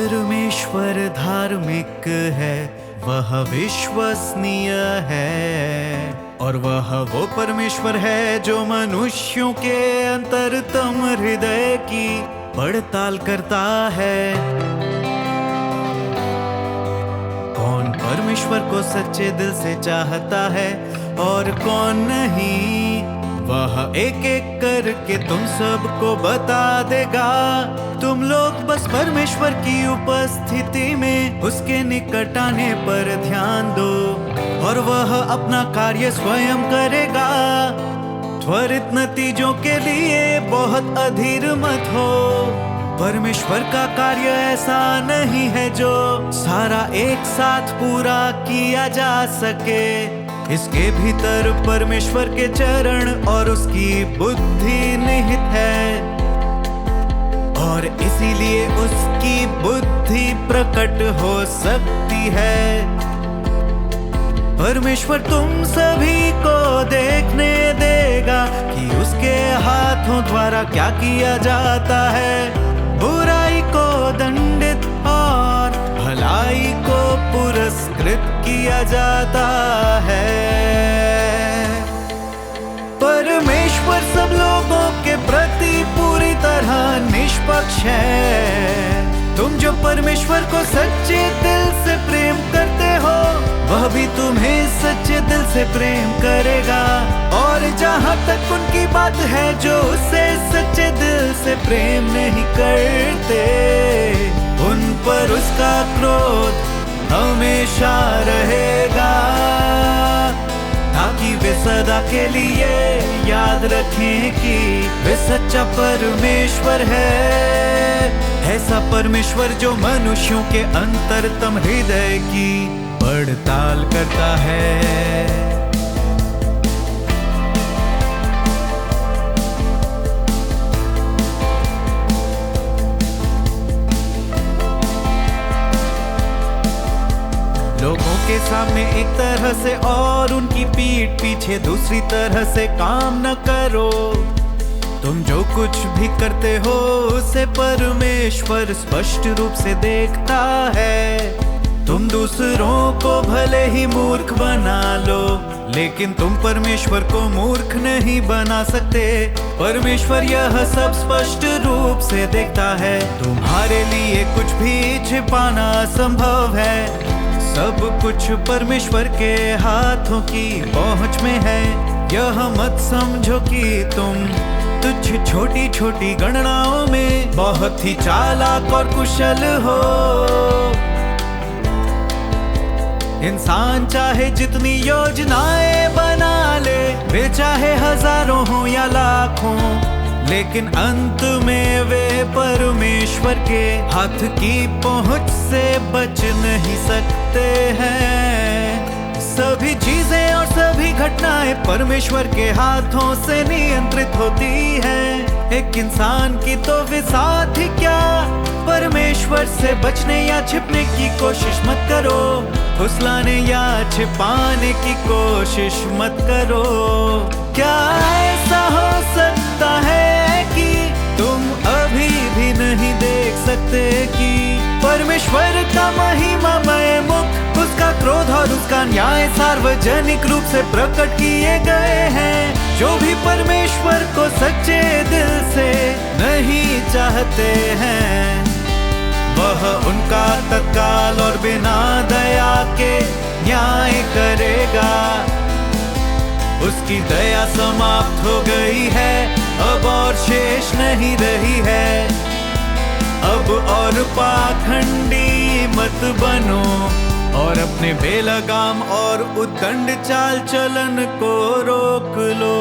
परमेश्वर धार्मिक है, वह विश्वसनीय है, और वह वो परमेश्वर है जो मनुष्यों के अंतरतम हृदय की पड़ताल करता है। कौन परमेश्वर को सच्चे दिल से चाहता है और कौन नहीं, वह एक एक करके तुम सबको बता देगा। तुम लोग बस परमेश्वर की उपस्थिति में उसके निकट आने पर ध्यान दो और वह अपना कार्य स्वयं करेगा। त्वरित नतीजों के लिए बहुत अधीर मत हो। परमेश्वर का कार्य ऐसा नहीं है जो सारा एक साथ पूरा किया जा सके। इसके भीतर परमेश्वर के चरण और उसकी बुद्धि निहित है, और इसीलिए उसकी बुद्धि प्रकट हो सकती है। परमेश्वर तुम सभी को देखने देगा कि उसके हाथों द्वारा क्या किया जाता है। बुराई को दंडित और भलाई को पुरस्कृत किया जाता है। परमेश्वर सब लोगों के प्रति पूरी तरह निष्पक्ष है। तुम जो परमेश्वर को सच्चे दिल से प्रेम करते हो, वह भी तुम्हें सच्चे दिल से प्रेम करेगा। और जहाँ तक उनकी बात है जो उसे सच्चे दिल से प्रेम नहीं करते, उन पर उसका क्रोध हमेशा रहेगा, ताकि वे सदा के लिए याद रखें कि वे सच्चा परमेश्वर है। ऐसा परमेश्वर जो मनुष्यों के अंतरतम हृदय की पड़ताल करता है। लोगों के सामने एक तरह से और उनकी पीठ पीछे दूसरी तरह से काम न करो। तुम जो कुछ भी करते हो उसे परमेश्वर स्पष्ट रूप से देखता है। तुम दूसरों को भले ही मूर्ख बना लो, लेकिन तुम परमेश्वर को मूर्ख नहीं बना सकते। परमेश्वर यह सब स्पष्ट रूप से देखता है। तुम्हारे लिए कुछ भी छिपाना असंभव है। सब कुछ परमेश्वर के हाथों की पहुंच में है। यह मत समझो कि तुम तुच्छ छोटी छोटी गणनाओं में बहुत ही चालाक और कुशल हो। इंसान चाहे जितनी योजनाएं बना ले, वे चाहे हजारों हो या लाखों, लेकिन अंत में वे परमेश्वर के हाथ की पहुंच से बच नहीं सकते हैं। सभी चीजें और सभी घटनाएं परमेश्वर के हाथों से नियंत्रित होती हैं। एक इंसान की तो वे साथ ही क्या, परमेश्वर से बचने या छिपने की कोशिश मत करो। फुसलाने या छिपाने की कोशिश मत करो। क्या ऐसा हो सकता है कि तुम अभी भी नहीं देख सकते कि परमेश्वर का महिमामय मुख, उसका क्रोध और उसका न्याय सार्वजनिक रूप से प्रकट किए गए हैं। जो भी परमेश्वर को सच्चे दिल से नहीं चाहते हैं, वह उनका तत्काल और बिना दया के न्याय करेगा। उसकी दया समाप्त हो गई है, अब और शेष नहीं रही है। अब और पाखंडी मत बनो और अपने बेलगाम और उद्दंड चाल चलन को रोक लो।